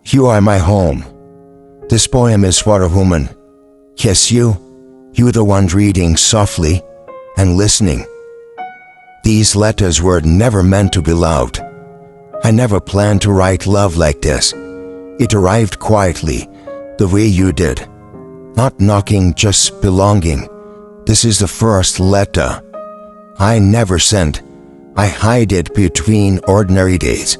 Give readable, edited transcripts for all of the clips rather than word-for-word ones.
You are my home. This poem is for a woman. Yes, you the one reading softly and listening. These letters were never meant to be loved. I never planned to write love like this. It arrived quietly, the way you did. Not knocking, just belonging. This is the first letter I never sent. I hide it between ordinary days,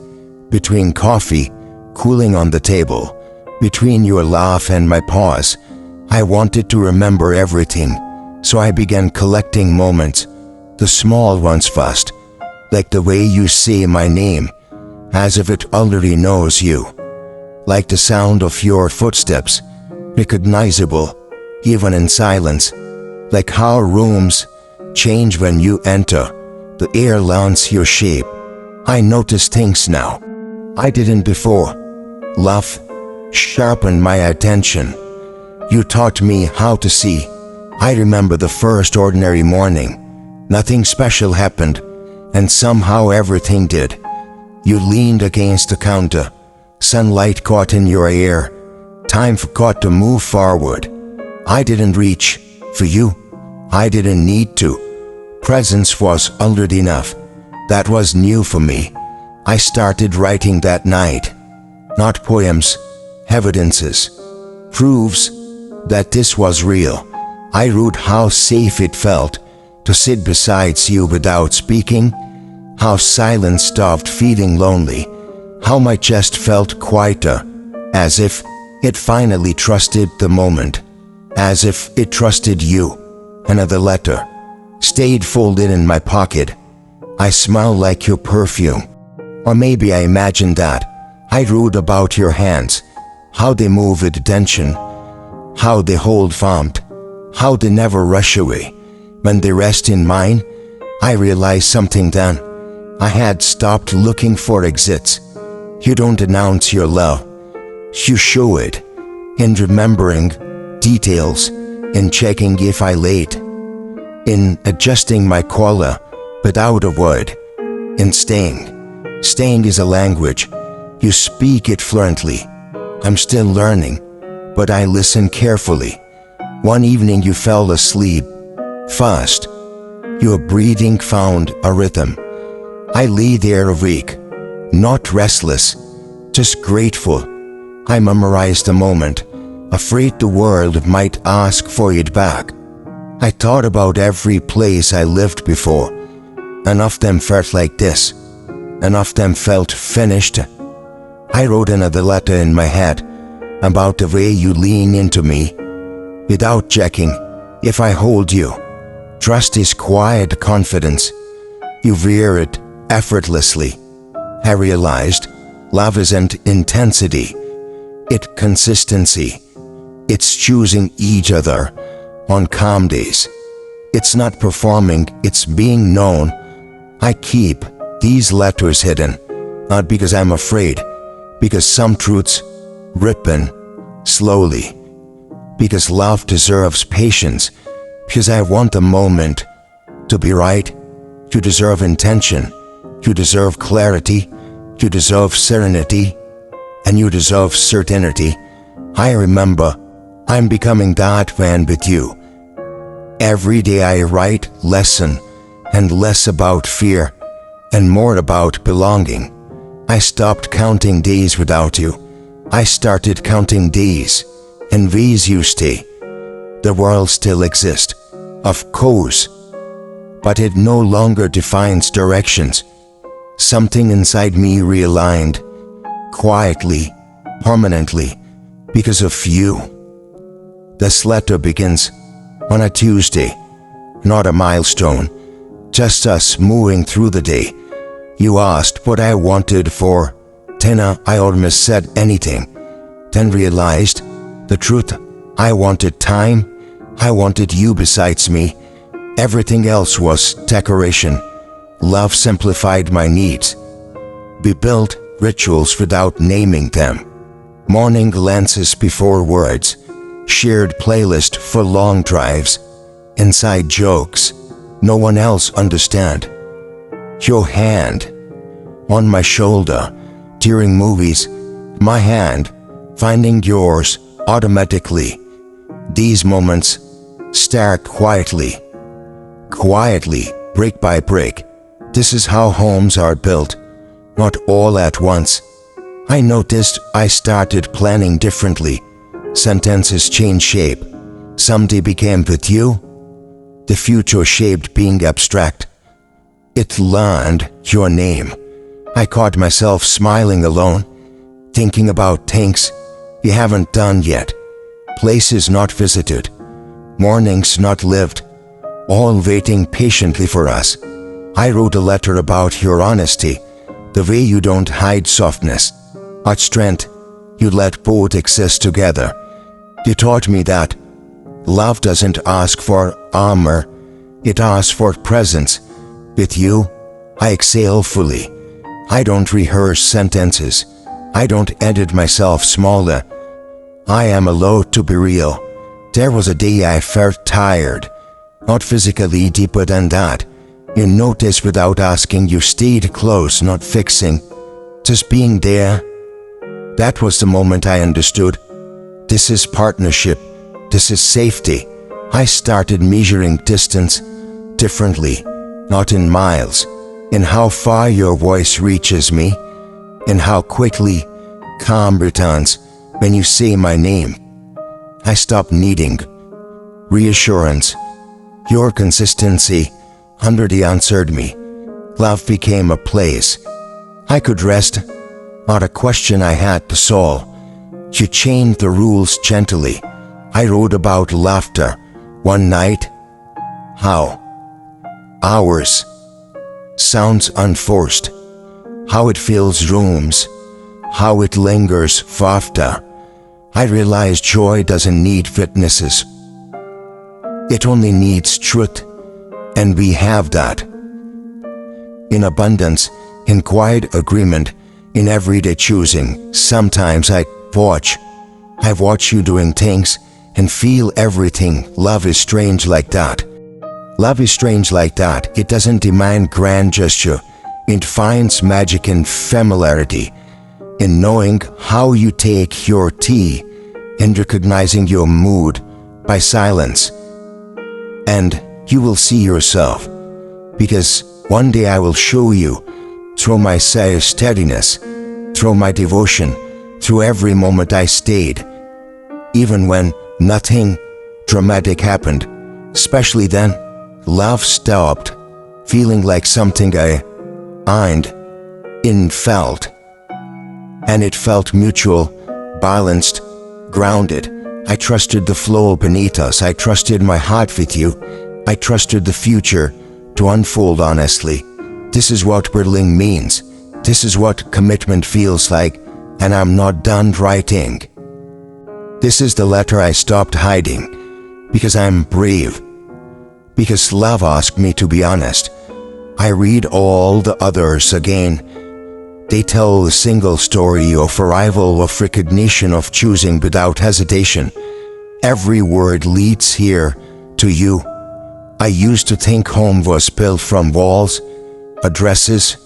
between coffee cooling on the table, between your laugh and my pause. I wanted to remember everything, so I began collecting moments, the small ones first, like the way you say my name, as if it already knows you, like the sound of your footsteps, recognizable, even in silence, like how rooms change when you enter, the air learns your shape. I notice things now I didn't before. Love sharpened my attention. You taught me how to see. I remember the first ordinary morning. Nothing special happened, and somehow everything did. You leaned against the counter. Sunlight caught in your hair. Time forgot to move forward. I didn't reach for you. I didn't need to. Presence was already enough. That was new for me. I started writing that night. Not poems, evidences, proofs that this was real. I wrote how safe it felt to sit beside you without speaking, how silence stopped feeling lonely, how my chest felt quieter, as if it finally trusted the moment, as if it trusted you. Another letter stayed folded in my pocket. I smell like your perfume. Or maybe I imagined that. I wrote about your hands, how they move with tension, how they hold warmth, how they never rush away. When they rest in mine, I realized something then. I had stopped looking for exits. You don't announce your love. You show it in remembering details, in checking if I late, in adjusting my collar without a word, in staying. Staying is a language. You speak it fluently. I'm still learning, but I listen carefully. One evening you fell asleep. Fast. Your breathing found a rhythm. I lay there awake, not restless, just grateful. I memorized the moment, afraid the world might ask for it back. I thought about every place I lived before. None of them felt like this. None of them felt finished. I wrote another letter in my head about the way you lean into me without checking if I hold you. Trust is quiet confidence. You wear it effortlessly. I realized love isn't intensity, it's consistency. It's choosing each other on calm days. It's not performing, it's being known. I keep these letters hidden, not because I'm afraid, because some truths ripen slowly, because love deserves patience, because I want the moment to be right. You deserve intention, you deserve clarity, you deserve serenity, and you deserve certainty. I remember I'm becoming that man with you. Every day I write less and less about fear and more about belonging. I stopped counting days without you. I started counting days and ways you stay. The world still exists, of course, but it no longer defines directions. Something inside me realigned, quietly, permanently, because of you. This letter begins on a Tuesday, not a milestone, just us moving through the day. You asked what I wanted for dinner. I almost said anything, then realized the truth. I wanted time. I wanted you besides me. Everything else was decoration. Love simplified my needs. We built rituals without naming them. Morning glances before words. Shared playlist for long drives. Inside jokes no one else understand. Your hand on my shoulder during movies. My hand finding yours automatically. These moments start quietly, brick by brick. This is how homes are built, not all at once. I noticed I started planning differently. Sentences changed shape. Someday became with you. The future shaped being abstract. It learned your name. I caught myself smiling alone, thinking about things we haven't done yet, places not visited, mornings not lived, all waiting patiently for us. I wrote a letter about your honesty, the way you don't hide softness, or strength. You let both exist together. You taught me that love doesn't ask for armor, it asks for presence. With you, I exhale fully. I don't rehearse sentences. I don't edit myself smaller. I am allowed to be real. There was a day I felt tired, not physically, deeper than that. You noticed without asking, you stayed close, not fixing, just being there. That was the moment I understood. This is partnership. This is safety. I started measuring distance differently, not in miles, in how far your voice reaches me, in how quickly calm returns when you say my name. I stopped needing reassurance. Your consistency answered me. Love became a place I could rest, not a question I had to solve. You changed the rules gently. I wrote about laughter one night. How? Hours. Sounds unforced. How it fills rooms. How it lingers after. I realized joy doesn't need witnesses. It only needs truth. And we have that. In abundance, in quiet agreement, in everyday choosing. Sometimes I watch you doing things and feel everything. Love is strange like that. Love is strange like that. It doesn't demand grand gesture. It finds magic in familiarity, in knowing how you take your tea, and recognizing your mood by silence. And you will see yourself, because one day I will show you, through my steadiness, through my devotion, through every moment I stayed, even when nothing dramatic happened. Especially then, love stopped feeling like something I felt, and it felt mutual, balanced, grounded. I trusted the flow beneath us. I trusted my heart with you. I trusted the future to unfold honestly. This is what building means. This is what commitment feels like, and I'm not done writing. This is the letter I stopped hiding, because I'm brave. Because love asked me to be honest. I read all the others again. They tell a single story of arrival, of recognition, of choosing without hesitation. Every word leads here to you. I used to think home was built from walls, addresses,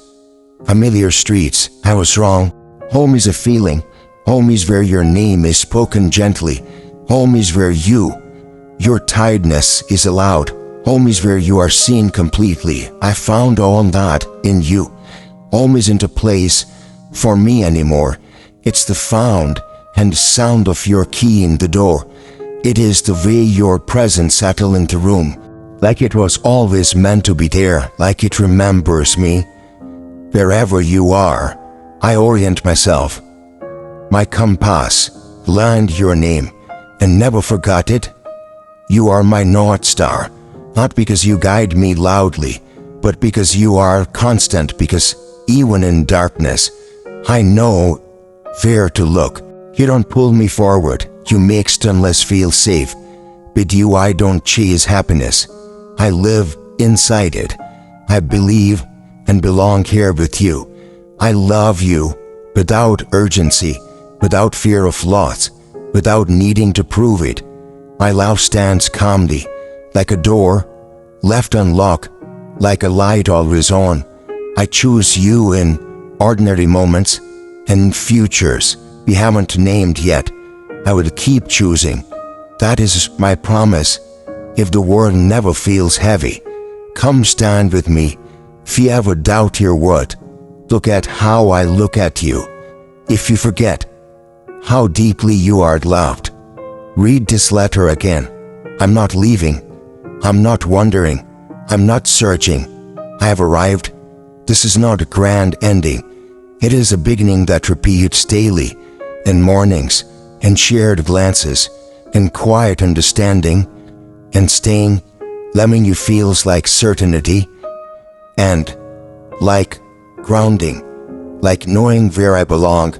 familiar streets. I was wrong. Home is a feeling. Home is where your name is spoken gently. Home is where your tiredness is allowed. Home is where you are seen completely. I found all that in you. Home isn't a place for me anymore. It's the found and sound of your key in the door. It is the way your presence settled in the room, like it was always meant to be there, like it remembers me. Wherever you are, I orient myself. My compass learned your name and never forgot it. You are my North Star, not because you guide me loudly, but because you are constant, because even in darkness, I know where to look. You don't pull me forward, you make stillness feel safe. With you I don't chase happiness, I live inside it. I believe and belong here with you. I love you without urgency, without fear of loss, without needing to prove it. My love stands calmly, like a door left unlocked, like a light always on. I choose you in ordinary moments and futures, we haven't named yet, I would keep choosing. That is my promise. If the world never feels heavy, come stand with me. If you ever doubt your word, look at how I look at you. If you forget how deeply you are loved, read this letter again. I'm not leaving. I'm not wondering. I'm not searching. I have arrived. This is not a grand ending. It is a beginning that repeats daily, in mornings, in shared glances, in quiet understanding, and staying. Loving you feels like certainty, and like grounding, like knowing where I belong,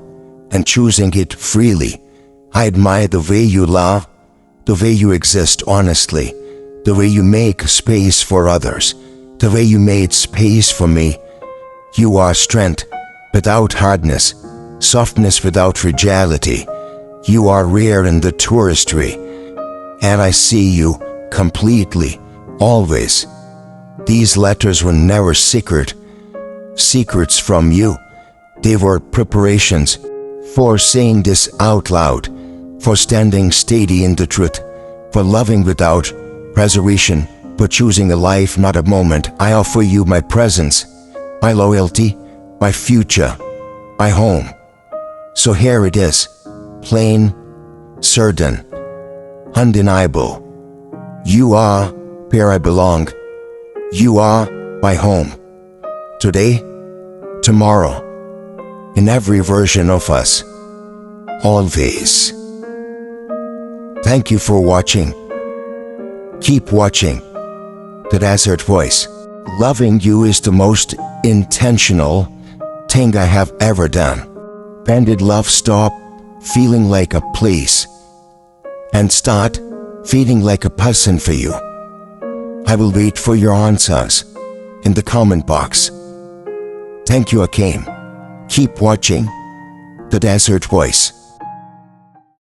and choosing it freely. I admire the way you love, the way you exist honestly, the way you make space for others, the way you made space for me. You are strength without hardness, softness without fragility. You are rare in the touristry, and I see you completely, always. These letters were never secrets from you. They were preparations for saying this out loud, for standing steady in the truth, for loving without reservation, for choosing a life, not a moment. I offer you my presence, my loyalty, my future, my home. So here it is, plain, certain, undeniable. You are where I belong. You are my home. Today, tomorrow, in every version of us, always. Thank you for watching. Keep watching. The Desert Voice. Loving you is the most intentional thing I have ever done. When did love stop feeling like a place and start feeling like a person for you? I will wait for your answers in the comment box. Thank you again. Keep watching The Desert Voice.